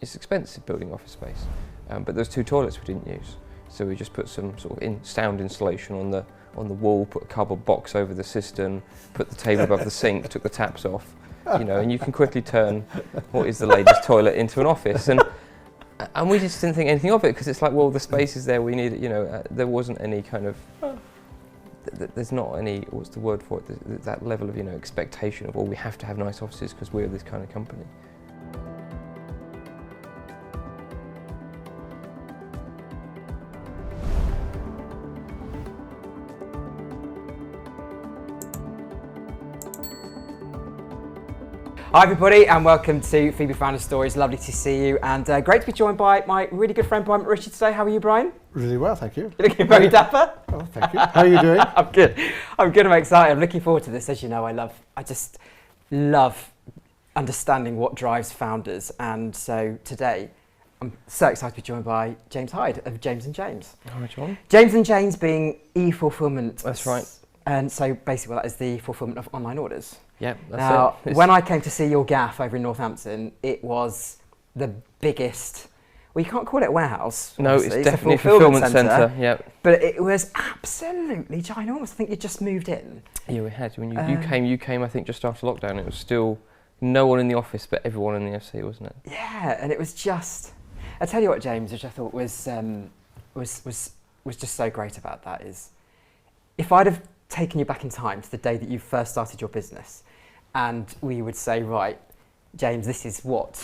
it's expensive building office space, but there's 2 toilets we didn't use, so we just put some sort of sound insulation on the wall, put a cardboard box over the cistern, put the table above the sink, took the taps off, and you can quickly turn what is the ladies' toilet into an office, and we just didn't think anything of it because it's like, well, the space is there, we need it, there wasn't any kind of, there's not any, what's the word for it, that level of, expectation of, well, we have to have nice offices because we're this kind of company. Hi everybody and welcome to FEBE Founder Stories. Lovely to see you and great to be joined by my really good friend Brian McRitchie today. How are you, Brian? Really well, thank you. You're looking very dapper. Oh, thank you. How are you doing? I'm good. I'm excited. I'm looking forward to this. As you know, I just love understanding what drives founders, and so today I'm so excited to be joined by James Hyde of James and James. Hi, John. James and James being e-fulfilment. That's right. And so basically that is the fulfilment of online orders. Yeah, that's now, it. When I came to see your gaff over in Northampton, it was the biggest, well, you can't call it a warehouse. No, obviously. it's definitely a fulfilment centre. Yeah. But it was absolutely ginormous. I think you just moved in. Yeah, we had. When you came, I think, just after lockdown. It was still no one in the office, but everyone in the FC, wasn't it? Yeah, and it was just, I tell you what, James, which I thought was just so great about that is, if I'd have taken you back in time to the day that you first started your business, and we would say, right, James, this is what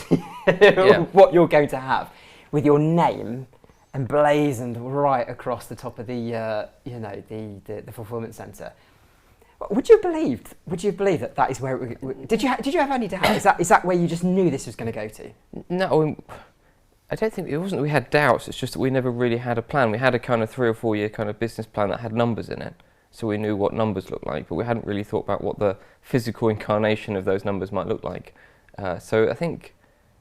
what you're going to have, with your name emblazoned right across the top of the the fulfilment centre. Would you believe that is where did you have any doubt? Is that where you just knew this was going to go to? No, I don't think it wasn't that we had doubts. It's just that we never really had a plan. We had a kind of 3 or 4 year kind of business plan that had numbers in it. So we knew what numbers looked like, but we hadn't really thought about what the physical incarnation of those numbers might look like. So I think,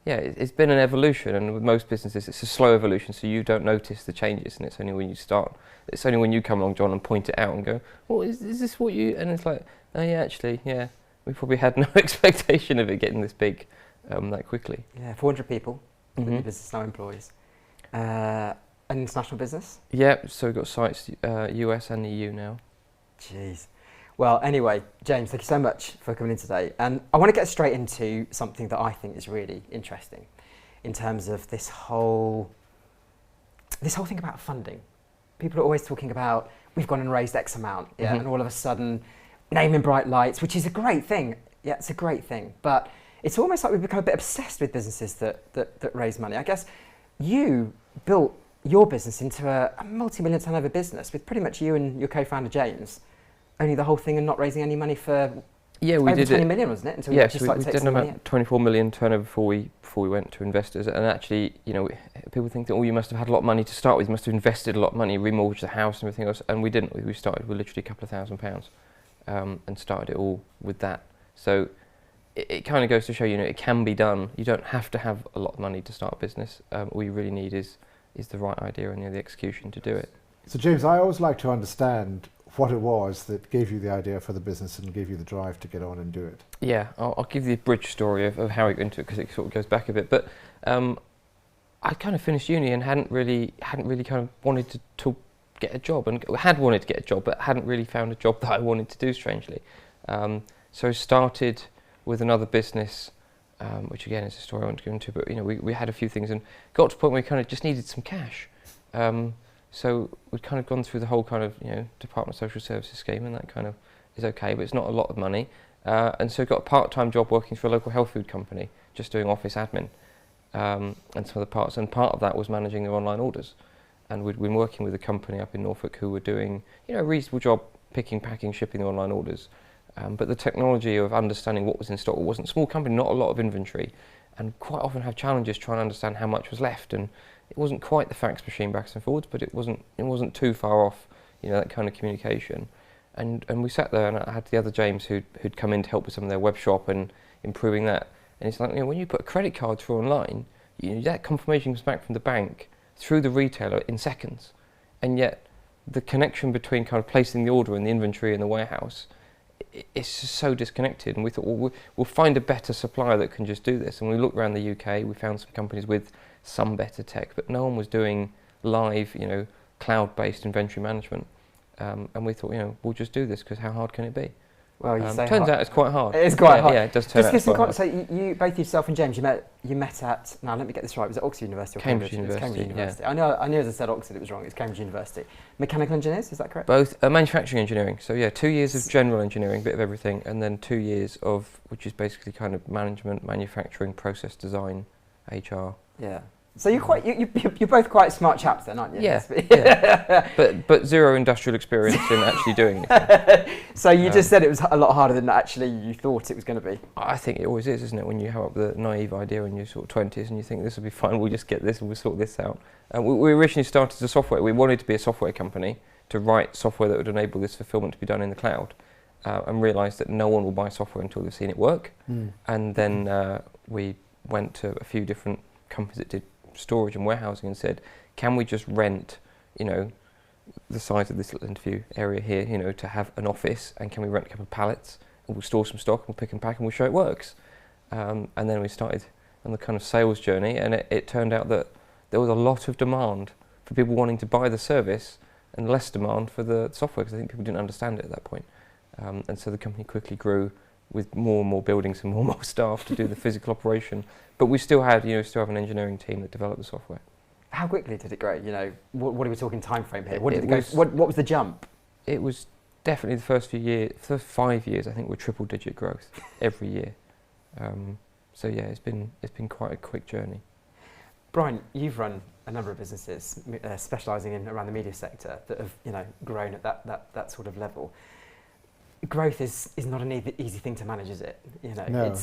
yeah, it's been an evolution, and with most businesses, it's a slow evolution, so you don't notice the changes, and it's only when you start, it's only when you come along, John, and point it out and go, well, is this what you, and it's like, oh yeah, actually, yeah, we probably had no expectation of it getting this big that quickly. Yeah, 400 people, the business now employs. An international business? Yeah, so we've got sites US and EU now. Jeez. Well, anyway, James, thank you so much for coming in today. And I want to get straight into something that I think is really interesting in terms of this whole thing about funding. People are always talking about, we've gone and raised X amount, and all of a sudden, name in bright lights, which is a great thing. Yeah, it's a great thing. But it's almost like we've become a bit obsessed with businesses that raise money. I guess you built your business into a multi-million turnover business with pretty much you and your co-founder James owning the whole thing and not raising any money for we over did 20 million, wasn't it? Until we did about 24 million turnover before we went to investors. And actually, people think that, you must have had a lot of money to start with, you must have invested a lot of money, remortgaged the house and everything else, and we didn't. We started with literally a couple of £1,000 and started it all with that. So it kind of goes to show, it can be done. You don't have to have a lot of money to start a business. All you really need is the right idea and the execution to do it. So James, I always like to understand what it was that gave you the idea for the business and gave you the drive to get on and do it. Yeah, I'll give you the bridge story of how I got into it, because it sort of goes back a bit. But I kind of finished uni and hadn't really kind of wanted to get a job, and had wanted to get a job, but hadn't really found a job that I wanted to do, strangely. So started with another business, which again is a story I won't go into, but we had a few things and got to the point where we kind of just needed some cash. So we'd kind of gone through the whole kind of Department of Social Services scheme, and that kind of is okay, but it's not a lot of money. And so got a part-time job working for a local health food company, just doing office admin and some other parts. And part of that was managing their online orders. And we'd been working with a company up in Norfolk who were doing a reasonable job picking, packing, shipping the online orders. But the technology of understanding what was in stock, it wasn't a small company, not a lot of inventory, and quite often have challenges trying to understand how much was left. And it wasn't quite the fax machine backwards and forwards, but it wasn't too far off, that kind of communication. And we sat there, and I had the other James who'd come in to help with some of their web shop and improving that. And it's like, when you put a credit card through online, that confirmation comes back from the bank through the retailer in seconds. And yet the connection between kind of placing the order and the inventory in the warehouse, it's just so disconnected. And we thought, well, we'll find a better supplier that can just do this. And we looked around the UK, we found some companies with some better tech, but no one was doing live, cloud-based inventory management. And we thought, we'll just do this, because how hard can it be? Well, you say turns out it's quite hard. It is quite hard. Yeah, it does turn out it's quite hard. So you, both yourself and James, you met at, now let me get this right, was it Oxford University or Cambridge Cambridge? University, It's Cambridge University. I knew as I said Oxford it was wrong, it's Cambridge University. Mechanical engineers, is that correct? Both manufacturing engineering. So yeah, 2 years of general engineering, bit of everything, and then 2 years of, which is basically kind of management, manufacturing, process design, HR. Yeah. So you're both quite smart chaps then, aren't you? Yeah. Yeah. But zero industrial experience in actually doing anything. So you just said it was a lot harder than actually you thought it was going to be. I think it always is, isn't it? When you have the naive idea in your sort of 20s and you think this will be fine, we'll just get this and we'll sort this out. We originally started as a software. We wanted to be a software company to write software that would enable this fulfillment to be done in the cloud, and realised that no one will buy software until they've seen it work. And then we went to a few different companies that did storage and warehousing and said, can we just rent, the size of this little interview area here, to have an office, and can we rent a couple of pallets and we'll store some stock, we'll pick and pack and we'll show it works. And then we started on the kind of sales journey, and it turned out that there was a lot of demand for people wanting to buy the service and less demand for the software, because I think people didn't understand it at that point. And so the company quickly grew with more and more buildings and more staff to do the physical operation. But we still had, still have an engineering team that developed the software. How quickly did it grow? What are we talking time frame here? What did it go? What was the jump? It was definitely the first 5 years. I think were triple-digit growth every year. So yeah, it's been quite a quick journey. Brian, you've run a number of businesses specialising in around the media sector that have grown at that sort of level. Growth is not an easy thing to manage, is it? No,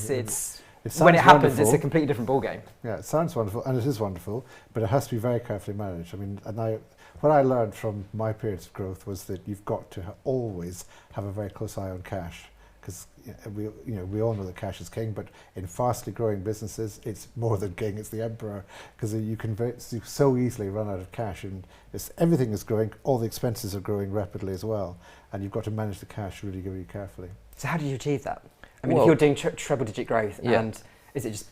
it's when it happens, wonderful. It's a completely different ballgame. Yeah, it sounds wonderful, and it is wonderful, but it has to be very carefully managed. I mean, what I learned from my periods of growth was that you've got to always have a very close eye on cash, because we all know that cash is king, but in fastly growing businesses, it's more than king; it's the emperor, because you can so easily run out of cash, and everything is growing. All the expenses are growing rapidly as well, and you've got to manage the cash really, really carefully. So, how did you achieve that? I mean, if you're doing treble-digit growth, and is it just?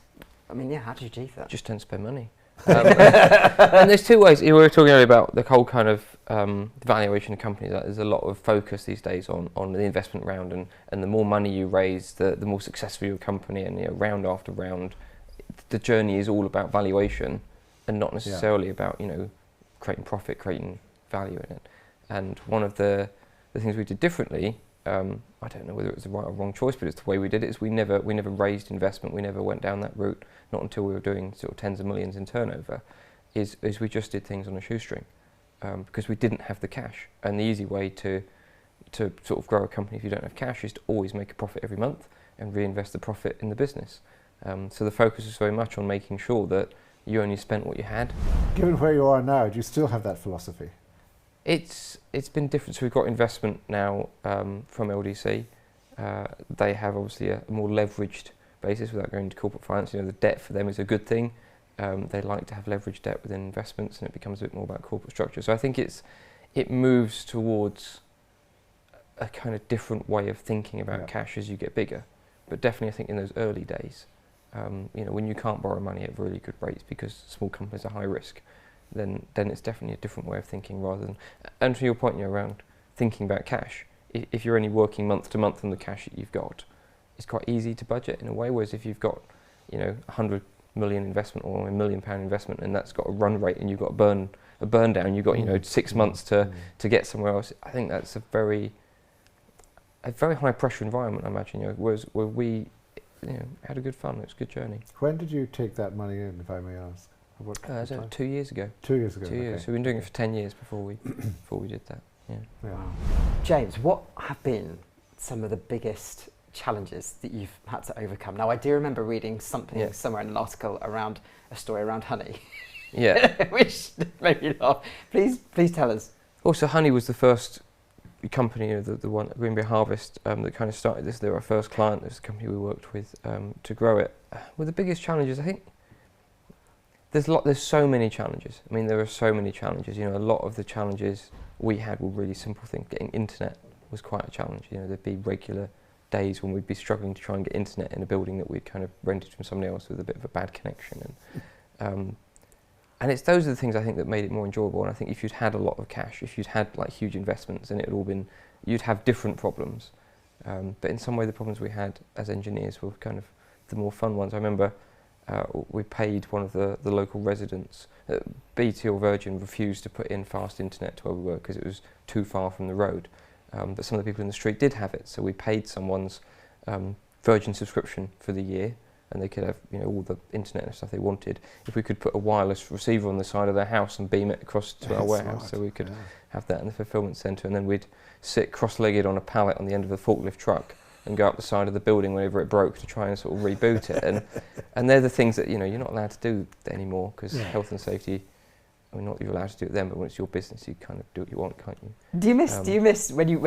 I mean, how did you achieve that? Just don't spend money. And there's two ways. We were talking earlier about the whole kind of valuation of companies. There's a lot of focus these days on the investment round, and the more money you raise, the more successful your company, and round after round, the journey is all about valuation, and not necessarily about creating profit, creating value in it. And one of the things we did differently, I don't know whether it was the right or wrong choice, but it's the way we did it, is we never raised investment, we never went down that route, not until we were doing sort of tens of millions in turnover, is we just did things on a shoestring, because we didn't have the cash. And the easy way to sort of grow a company if you don't have cash is to always make a profit every month and reinvest the profit in the business. So the focus is very much on making sure that you only spent what you had. Given where you are now, do you still have that philosophy? It's been different. So we've got investment now from LDC. They have obviously a more leveraged basis without going into corporate finance. The debt for them is a good thing. They like to have leveraged debt within investments, and it becomes a bit more about corporate structure. So I think it moves towards a kind of different way of thinking about cash as you get bigger. But definitely, I think in those early days, when you can't borrow money at really good rates because small companies are high risk, then it's definitely a different way of thinking rather than. And to your point around thinking about cash, if you're only working month to month on the cash that you've got, it's quite easy to budget in a way. Whereas if you've got 100 million investment or £1 million investment, and that's got a run rate, and you've got a burn down, you've got 6 months to get somewhere else. I think that's a very high pressure environment, I imagine. Whereas where we had a good fun. It was a good journey. When did you take that money in, if I may ask? So 2 years ago. 2 years ago. 2 years. Okay. So we've been doing it for 10 years before we did that. Yeah. Wow. James, what have been some of the biggest challenges that you've had to overcome? Now, I do remember reading something somewhere in an article around a story around honey. Yeah. Which made me laugh. Please tell us. Also, honey was the first company, the one Green Bay Harvest, that kind of started this. They were our first client. It was the company we worked with to grow it. Well, the biggest challenges, I think, there's so many challenges. I mean, there are so many challenges. A lot of the challenges we had were really simple things. Getting internet was quite a challenge. There'd be regular days when we'd be struggling to try and get internet in a building that we'd kind of rented from somebody else with a bit of a bad connection. And it's those are the things I think that made it more enjoyable. And I think if you'd had a lot of cash, if you'd had like huge investments and it had all been, you'd have different problems. But in some way the problems we had as engineers were kind of the more fun ones. I remember we paid one of the local residents, BT or Virgin refused to put in fast internet to where we were because it was too far from the road. But some of the people in the street did have it, so we paid someone's Virgin subscription for the year, and they could have all the internet and stuff they wanted. If we could put a wireless receiver on the side of their house and beam it across to our warehouse, so we could have that in the fulfilment centre, and then we'd sit cross-legged on a pallet on the end of the forklift truck and go up the side of the building whenever it broke to try and sort of reboot it. And they're the things that you're not allowed to do anymore because health and safety. I mean, not that you're allowed to do it then, but when it's your business, you kind of do what you want, can't you? Do you miss when you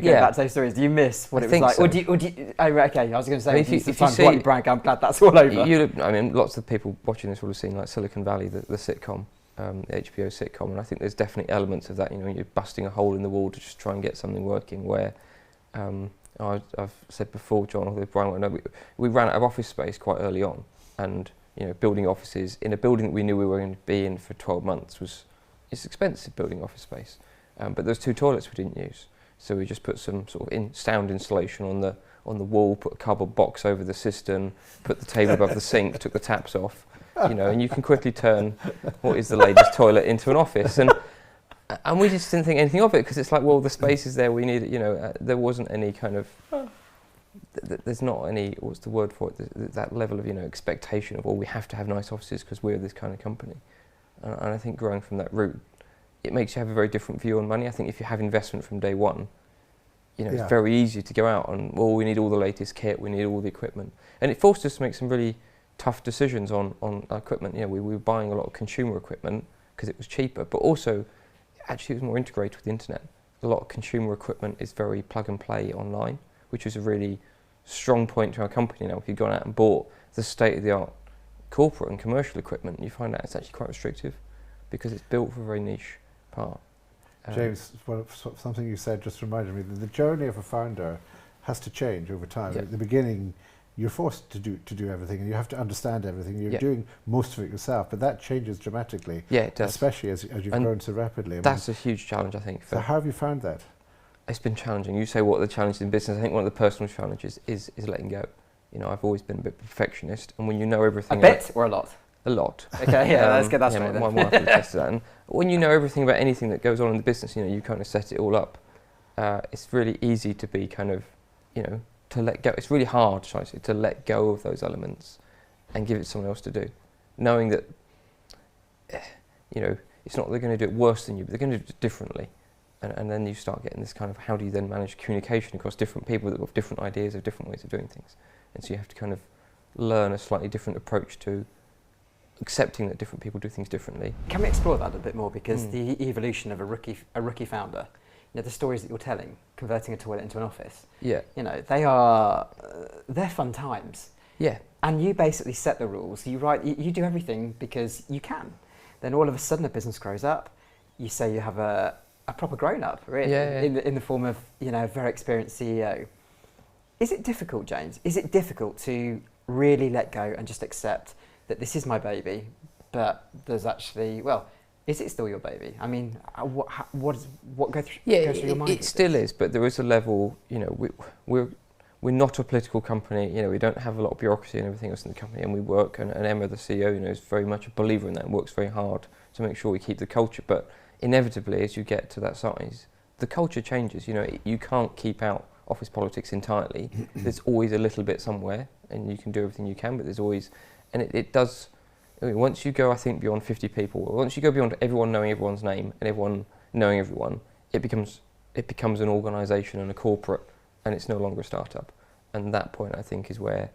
go back to those stories? Do you miss what it was like? So. Or do you? Oh, okay. I was going to say, if you see, I'm glad that's all over. I mean, lots of people watching this will have seen like Silicon Valley, the sitcom, the HBO sitcom, and I think there's definitely elements of that. You're busting a hole in the wall to just try and get something working. Where I've said before, John, or Brian, we ran out of office space quite early on, and building offices in a building that we knew we were going to be in for 12 months it's expensive building office space. But there's 2 toilets we didn't use, so we just put some sort of sound insulation on the wall, put a cardboard box over the cistern, put the table above the sink, took the taps off, and you can quickly turn what is the ladies' toilet into an office. And we just didn't think anything of it because it's like, well, the space is there, we need it. There wasn't any kind of. There's not any, what's the word for it, that level of expectation of, we have to have nice offices because we're this kind of company. And I think growing from that route, it makes you have a very different view on money. I think if you have investment from day one, it's very easy to go out and, we need all the latest kit, we need all the equipment. And it forced us to make some really tough decisions on our equipment. We were buying a lot of consumer equipment because it was cheaper, but also actually it was more integrated with the internet. A lot of consumer equipment is very plug and play online, which was a really strong point to our company. If you've gone out and bought the state-of-the-art corporate and commercial equipment, you find out it's actually quite restrictive because it's built for a very niche part. James, something you said just reminded me that the journey of a founder has to change over time. At the beginning, you're forced to do everything, and you have to understand everything. You're doing most of it yourself, but that changes dramatically. Yeah, it does. Especially as you've grown so rapidly. That's a huge challenge, I think. So how have you found that? It's been challenging. You say what are the challenges in business? I think one of the personal challenges is letting go. I've always been a bit perfectionist, and when you know everything, a bit or a lot? A lot. Okay, let's get that straight. My wife will attest to that. And when you know everything about anything that goes on in the business, you kind of set it all up. It's really easy to be kind of, to let go. It's really hard, shall I say, to let go of those elements and give it to someone else to do, knowing that, it's not they're going to do it worse than you, but they're going to do it differently. And then you start getting this kind of, how do you then manage communication across different people that have different ideas of different ways of doing things? And so you have to kind of learn a slightly different approach to accepting that different people do things differently. Can we explore that a bit more? Because the evolution of a rookie founder, the stories that you're telling, converting a toilet into an office, they're fun times. Yeah. And you basically set the rules. You do everything because you can. Then all of a sudden a business grows up. You say you have a proper grown-up, really, in the form of a very experienced CEO. Is it difficult, James? Is it difficult to really let go and just accept that this is my baby, but there's actually, is it still your baby? I mean, what goes through your mind? It still is, but there is a level. We're not a political company. We don't have a lot of bureaucracy and everything else in the company, and we work. And Emma, the CEO, is very much a believer in that and works very hard to make sure we keep the culture. But inevitably, as you get to that size, the culture changes. You can't keep out office politics entirely. There's always a little bit somewhere, and you can do everything you can, but there's always, and it does, once you go, I think, beyond 50 people, once you go beyond everyone knowing everyone's name and everyone knowing everyone, it becomes an organisation and a corporate, and it's no longer a startup. And that point, I think, is where,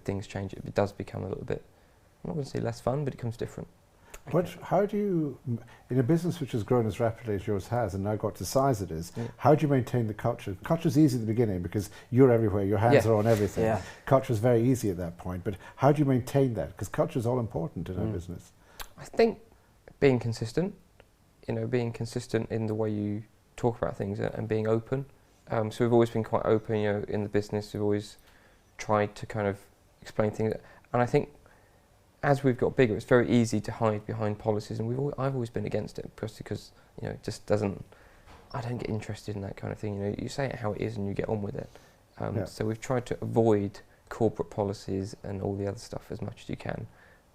things change. It does become a little bit, I'm not going to say less fun, but it becomes different. How do you, in a business which has grown as rapidly as yours has and now got the size it is, how do you maintain the culture? Culture's easy at the beginning because you're everywhere, your hands are on everything. Yeah. Culture's very easy at that point, but how do you maintain that? Because culture's all important in our business. I think being consistent, being consistent in the way you talk about things and being open. So we've always been quite open, in the business. We've always tried to kind of explain things. And I think as we've got bigger, it's very easy to hide behind policies. And I've always been against it, just because, it just doesn't, I don't get interested in that kind of thing. You say it how it is and you get on with it. So we've tried to avoid corporate policies and all the other stuff as much as you can,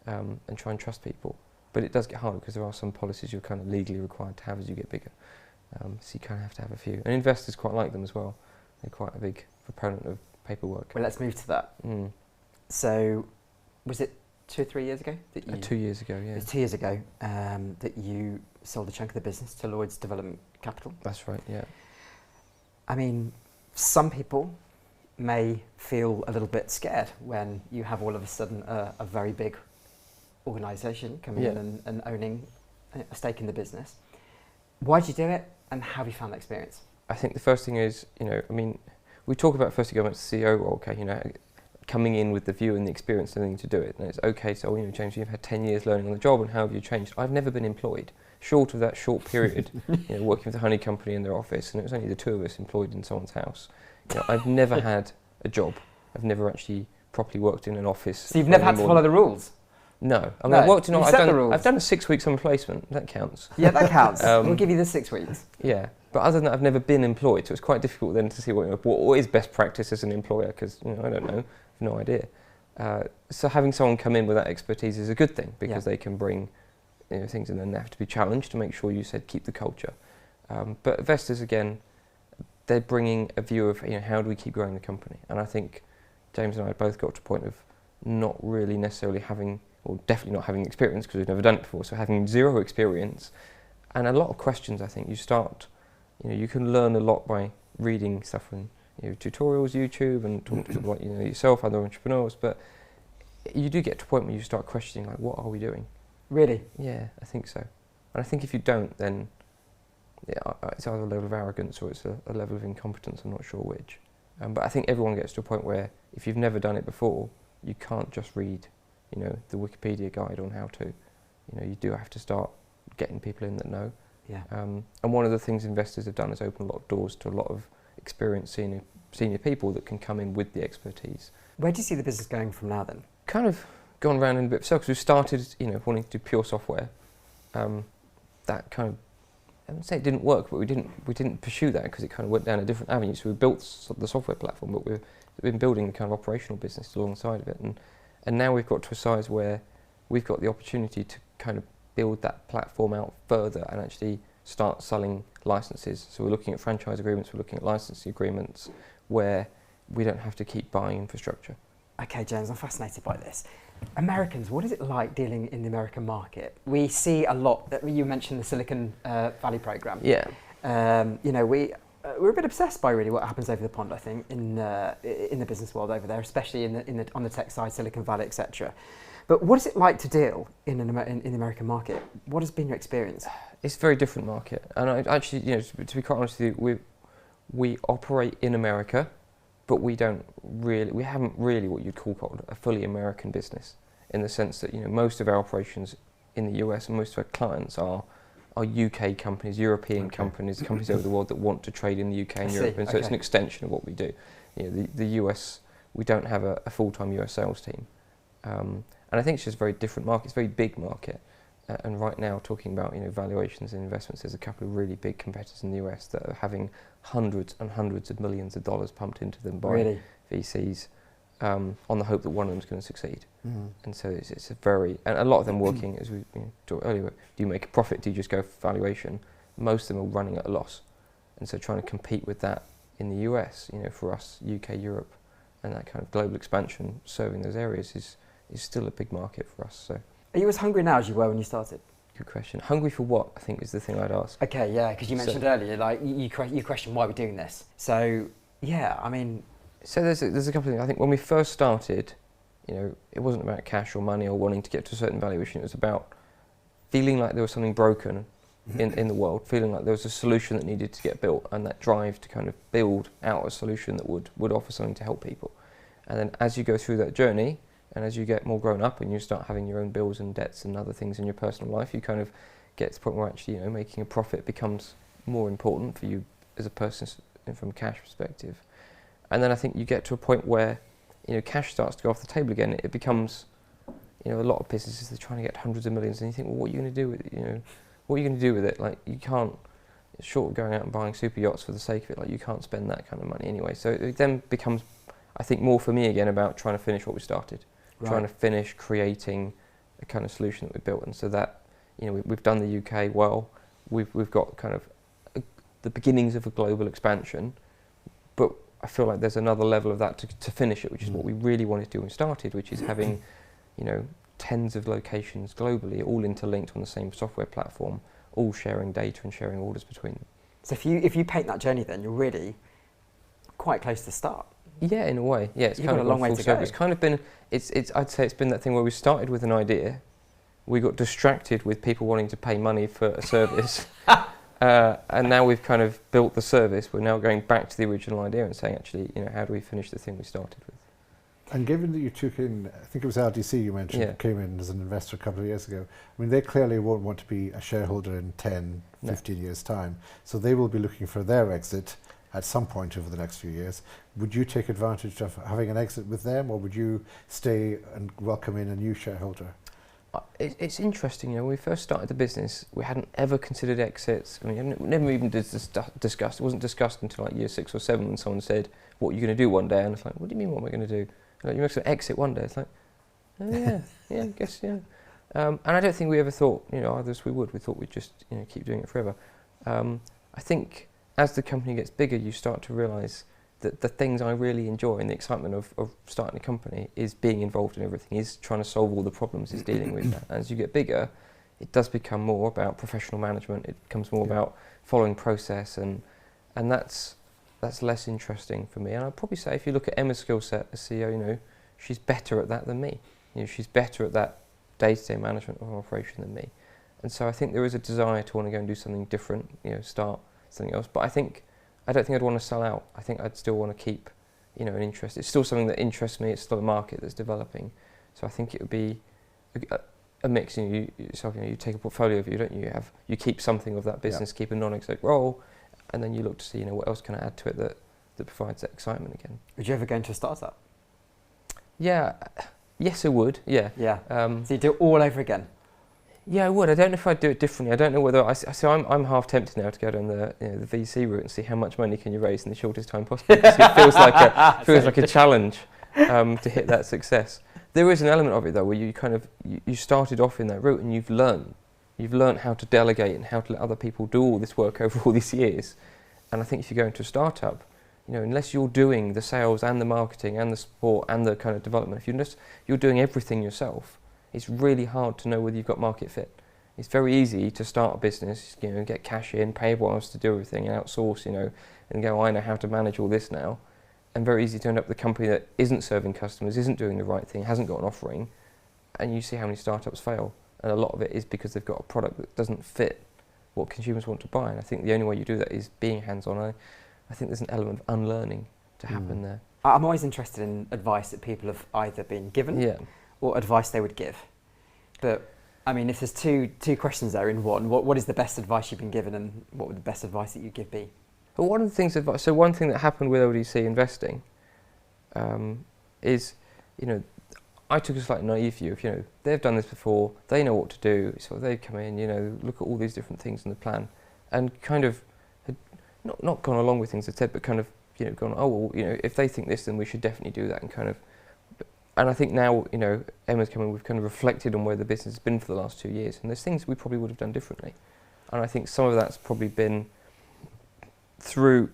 and try and trust people. But it does get harder because there are some policies you're kind of legally required to have as you get bigger. So you kind of have to have a few. And investors quite like them as well. They're quite a big proponent of paperwork. Well, let's move to that. So, was it 2 or 3 years ago that you? 2 years ago, yeah. It was 2 years ago that you sold a chunk of the business to Lloyds Development Capital. That's right, yeah. I mean, some people may feel a little bit scared when you have all of a sudden a very big organisation coming in and owning a stake in the business. Why did you do it, and how have you found that experience? I think the first thing is, we talk about firstly going to the CEO role, coming in with the view and the experience and everything to do it. And it's okay, so, James, you've had 10 years learning on the job, and how have you changed? I've never been employed, short of that short period, working with the honey company in their office, and it was only the two of us employed in someone's house. I've never had a job. I've never actually properly worked in an office. So you've never had to follow the rules? No. I've worked in. I've done a 6 weeks summer placement. That counts. Yeah, that counts. We'll give you the 6 weeks. Yeah, but other than that, I've never been employed, so it's quite difficult then to see what is best practice as an employer, because I don't know, I've no idea. So having someone come in with that expertise is a good thing, because they can bring things, and then they have to be challenged to make sure you said keep the culture. But investors, again, they're bringing a view of how do we keep growing the company, and I think James and I both got to a point of not really necessarily having, or definitely not having experience, because we've never done it before, so having zero experience and a lot of questions. I think you start, you can learn a lot by reading stuff on tutorials, YouTube, and talking to people like yourself, other entrepreneurs, but you do get to a point where you start questioning, like, what are we doing? Really? Yeah, I think so. And I think if you don't, then it's either a level of arrogance or it's a level of incompetence, I'm not sure which. But I think everyone gets to a point where if you've never done it before, you can't just read the Wikipedia guide on how to. You do have to start getting people in that know. Yeah. And one of the things investors have done is open a lot of doors to a lot of experienced senior people that can come in with the expertise. Where do you see the business going from now then? Kind of gone around in a bit of circles. We started, wanting to do pure software. That kind of, I wouldn't say it didn't work, but we didn't pursue that because it kind of went down a different avenue. So we built the software platform, but we've been building the kind of operational business alongside of it. And now we've got to a size where we've got the opportunity to kind of build that platform out further and actually start selling licenses. So we're looking at franchise agreements, we're looking at licensing agreements where we don't have to keep buying infrastructure. Okay, James, I'm fascinated by this. Americans, what is it like dealing in the American market? We see a lot. You mentioned the Silicon Valley program. Yeah. We're a bit obsessed by really what happens over the pond, I think, in the business world over there, especially on the tech side, Silicon Valley, etc. But what is it like to deal in the American market? What has been your experience? It's a very different market, and I actually, to be quite honest with you, we operate in America, but we haven't really what you'd call a fully American business, in the sense that most of our operations in the US and most of our clients are UK companies, European companies over the world that want to trade in the UK and Europe, and so it's an extension of what we do. The US, we don't have a full-time US sales team, and I think it's just a very different market. It's a very big market, and right now, talking about valuations and investments, there's a couple of really big competitors in the US that are having hundreds and hundreds of millions of dollars pumped into them by VCs, on the hope that one of them is going to succeed. And so it's a very, and a lot of them working, as we talked earlier, do you make a profit, do you just go for valuation? Most of them are running at a loss, and so trying to compete with that in the US, for us, UK, Europe, and that kind of global expansion, serving those areas is still a big market for us. So, are you as hungry now as you were when you started? Good question. Hungry for what, I think, is the thing I'd ask. Okay, yeah, because you mentioned earlier, like, you question why we're doing this. So, yeah, I mean... So there's a couple of things. I think when we first started, it wasn't about cash or money or wanting to get to a certain valuation. It was about feeling like there was something broken in the world, feeling like there was a solution that needed to get built, and that drive to kind of build out a solution that would offer something to help people. And then as you go through that journey, and as you get more grown up and you start having your own bills and debts and other things in your personal life, you kind of get to the point where actually, making a profit becomes more important for you as a person from a cash perspective. And then I think you get to a point where, cash starts to go off the table again. It becomes, a lot of businesses, they're trying to get hundreds of millions, and you think, well, what are you going to do with it? What are you going to do with it? Like, you can't, short of going out and buying super yachts for the sake of it, like, you can't spend that kind of money anyway. So it then becomes, I think, more for me again about trying to finish what we started, trying to finish creating a kind of solution that we built. And so that, we've done the UK well, we've got kind of the beginnings of a global expansion, but I feel like there's another level of that to finish it, which is what we really wanted to do when we started, which is having, tens of locations globally, all interlinked on the same software platform, all sharing data and sharing orders between them. So if you paint that journey, then you're really quite close to the start. Yeah, in a way. Yeah, it's You've kind got of a long way to go. It's kind of been, I'd say it's been that thing where we started with an idea, we got distracted with people wanting to pay money for a service, and now we've kind of built the service. We're now going back to the original idea and saying, actually, how do we finish the thing we started with? And given that you took in, I think it was LDC you mentioned, came in as an investor a couple of years ago, I mean, they clearly won't want to be a shareholder in 10, 15 years' time. So they will be looking for their exit at some point over the next few years. Would you take advantage of having an exit with them, or would you stay and welcome in a new shareholder? It's interesting, when we first started the business, we hadn't ever considered exits. I mean, never even discussed. It wasn't discussed until like year 6 or 7 when someone said, what are you going to do one day? And it's like, what do you mean, what am I going to do? Like, you're going to exit one day. It's like, oh yeah, I guess, yeah. And I don't think we ever thought, others we would. We thought we'd just, keep doing it forever. I think as the company gets bigger, you start to realise that the things I really enjoy and the excitement of starting a company is being involved in everything, is trying to solve all the problems, is dealing with that. As you get bigger, it does become more about professional management. It becomes more about following process, and that's less interesting for me. And I'd probably say if you look at Emma's skill set as CEO, she's better at that than me. She's better at that day-to-day management of an operation than me. And so I think there is a desire to want to go and do something different, start something else. But I don't think I'd want to sell out. I think I'd still want to keep, an interest. It's still something that interests me. It's still a market that's developing. So I think it would be a mix. You take a portfolio view, don't you? You keep something of that business, keep a non-exec role, and then you look to see, what else can I add to it that provides that excitement again. Would you ever go into a startup? Yeah. Yes, I would. Yeah. Yeah. So you do it all over again? Yeah, I would. I don't know if I'd do it differently. I don't know whether I'm half tempted now to go down the VC route and see how much money can you raise in the shortest time possible. It feels like a challenge to hit that success. There is an element of it though where you kind of you started off in that route and you've learned how to delegate and how to let other people do all this work over all these years. And I think if you go into a startup, unless you're doing the sales and the marketing and the support and the kind of development, if you're doing everything yourself, it's really hard to know whether you've got market fit. It's very easy to start a business, get cash in, pay everyone else to do everything, and outsource, and go, I know how to manage all this now. And very easy to end up with a company that isn't serving customers, isn't doing the right thing, hasn't got an offering, and you see how many startups fail. And a lot of it is because they've got a product that doesn't fit what consumers want to buy. And I think the only way you do that is being hands-on. I think there's an element of unlearning to happen there. I'm always interested in advice that people have either been given or advice they would give. But I mean, if there's two questions there in one, what is the best advice you've been given, and what would the best advice that you give be? But one of the things, one thing that happened with LDC investing is, I took a slightly naive view of, they've done this before, they know what to do, so they come in, look at all these different things in the plan, and kind of had not gone along with things they said, but kind of, gone, oh, well, if they think this, then we should definitely do that, and kind of. And I think now, Emma's come in, we've kind of reflected on where the business has been for the last 2 years, and there's things we probably would have done differently. And I think some of that's probably been through,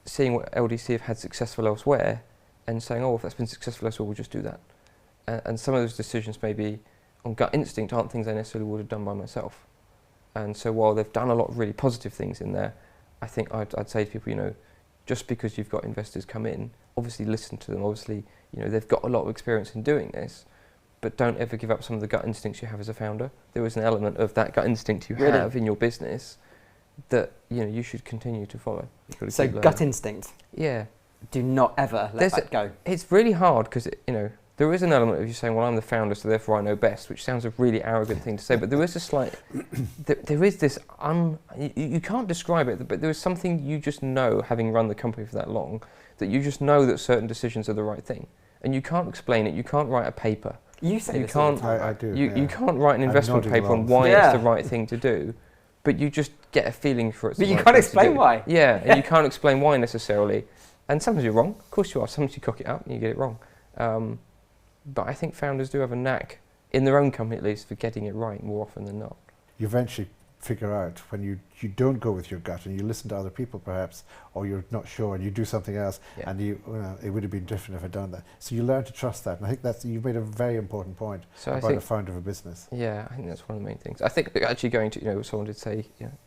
seeing what LDC have had successful elsewhere and saying, oh, if that's been successful elsewhere, we'll just do that. And some of those decisions maybe on gut instinct aren't things I necessarily would have done by myself. And so while they've done a lot of really positive things in there, I think I'd say to people, just because you've got investors come in, obviously listen to them, obviously, they've got a lot of experience in doing this, but don't ever give up some of the gut instincts you have as a founder. There is an element of that gut instinct you have in your business that, you should continue to follow. So gut instinct? Yeah. Do not ever let that go. It's really hard because, the there is an element of you saying, well, I'm the founder, so therefore I know best, which sounds a really arrogant thing to say, but there is a slight, there is this, you can't describe it, but there is something you just know, having run the company for that long, that you just know that certain decisions are the right thing. And you can't explain it, you can't write a paper. You say you this all the can't, time. I do. You can't write an investment paper on along. why Yeah. it's the right thing to do, but you just get a feeling for it. But you can't explain why. Yeah, and you can't explain why necessarily. And sometimes you're wrong, of course you are. Sometimes you cock it up and you get it wrong. But I think founders do have a knack, in their own company at least, for getting it right more often than not. You eventually figure out when you don't go with your gut and you listen to other people perhaps, or you're not sure and you do something else, Yeah. and it would have been different if I'd done that. So you learn to trust that, and I think you've made a very important point So about a founder of a business. Yeah, I think that's one of the main things. I think actually going to, someone did say,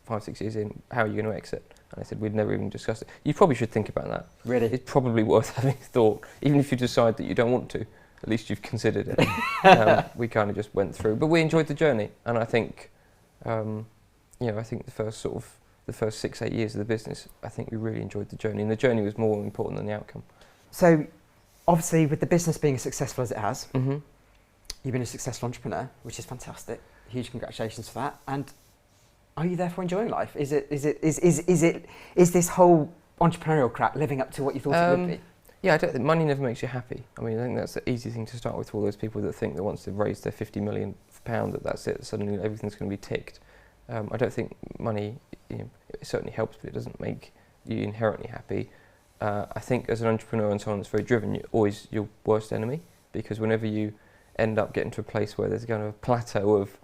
5-6 years in, how are you going to exit? And I said, we'd never even discussed it. You probably should think about that. Really? It's probably worth having thought, even if you decide that you don't want to, at least you've considered it. We kind of just went through, but we enjoyed the journey. And I think, I think the first 6-8 years of the business, I think we really enjoyed the journey, and the journey was more important than the outcome. So, obviously, with the business being as successful as it has, Mm-hmm. you've been a successful entrepreneur, which is fantastic. Huge congratulations for that. And are you therefore enjoying life? Is this whole entrepreneurial crap living up to what you thought it would be? Yeah, I don't think money never makes you happy. I mean, I think that's the easy thing to start with for all those people that think that once they've raised their £50 million, that's it, suddenly everything's going to be ticked. I don't think money, it certainly helps, but it doesn't make you inherently happy. I think as an entrepreneur and someone that's very driven, you're always your worst enemy, because whenever you end up getting to a place where there's kind of a plateau of,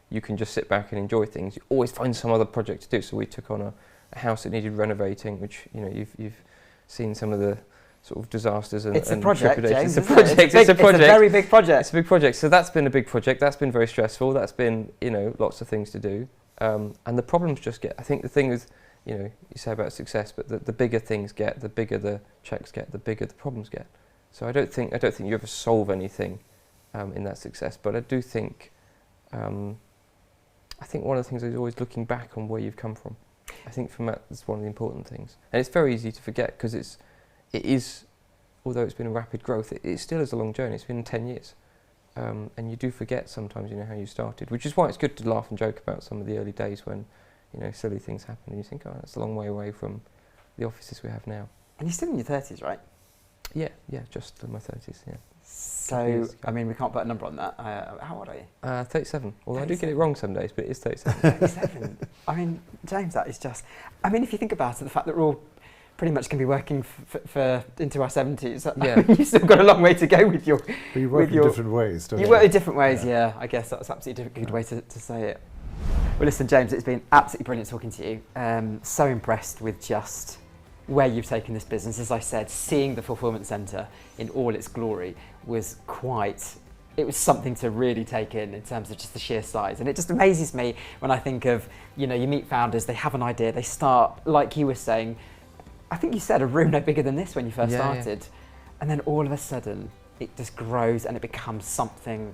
you can just sit back and enjoy things, you always find some other project to do. So we took on a house that needed renovating, which, you've seen some of the sort of disasters and It's a project, James. It's a project. It's a very big project. It's a big project. So that's been a big project. That's been very stressful. That's been, lots of things to do. And the problems just I think the thing is, you say about success, but the bigger things get, the bigger the checks get, the bigger the problems get. So I don't think you ever solve anything in that success. But I do think, I think one of the things is always looking back on where you've come from. I think from that, that's one of the important things. And it's very easy to forget, because it is, although it's been a rapid growth, it still is a long journey. It's been 10 years. And you do forget sometimes, how you started, which is why it's good to laugh and joke about some of the early days when, silly things happen and you think, oh, that's a long way away from the offices we have now. And you're still in your 30s, right? Yeah, just in my 30s, yeah. So, I mean, we can't put a number on that. How old are you? 37, although I do get it wrong some days, but it is 37. 37. I mean, James, that is just... I mean, if you think about it, the fact that we're all pretty much going to be working for into our 70s, Yeah. you've still got a long way to go with your... But you work in different ways, don't you? You work in different ways, yeah. I guess that's absolutely a good way to say it. Well, listen, James, it's been absolutely brilliant talking to you. So impressed with just where you've taken this business. As I said, seeing the fulfilment centre in all its glory was it was something to really take in terms of just the sheer size. And it just amazes me when I think of, you meet founders, they have an idea, they start, like you were saying, I think you said a room no bigger than this when you first started. Yeah. And then all of a sudden, it just grows and it becomes something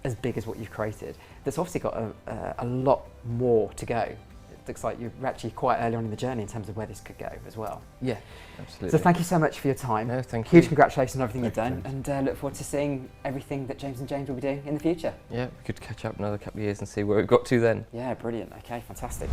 as big as what you've created. That's obviously got a lot more to go. It looks like you're actually quite early on in the journey in terms of where this could go as well. Yeah, absolutely. So thank you so much for your time. No, thank you. Huge congratulations on everything you've done, and look forward to seeing everything that James and James will be doing in the future. Yeah, we could catch up another couple of years and see where we've got to then. Yeah, brilliant. Okay, fantastic.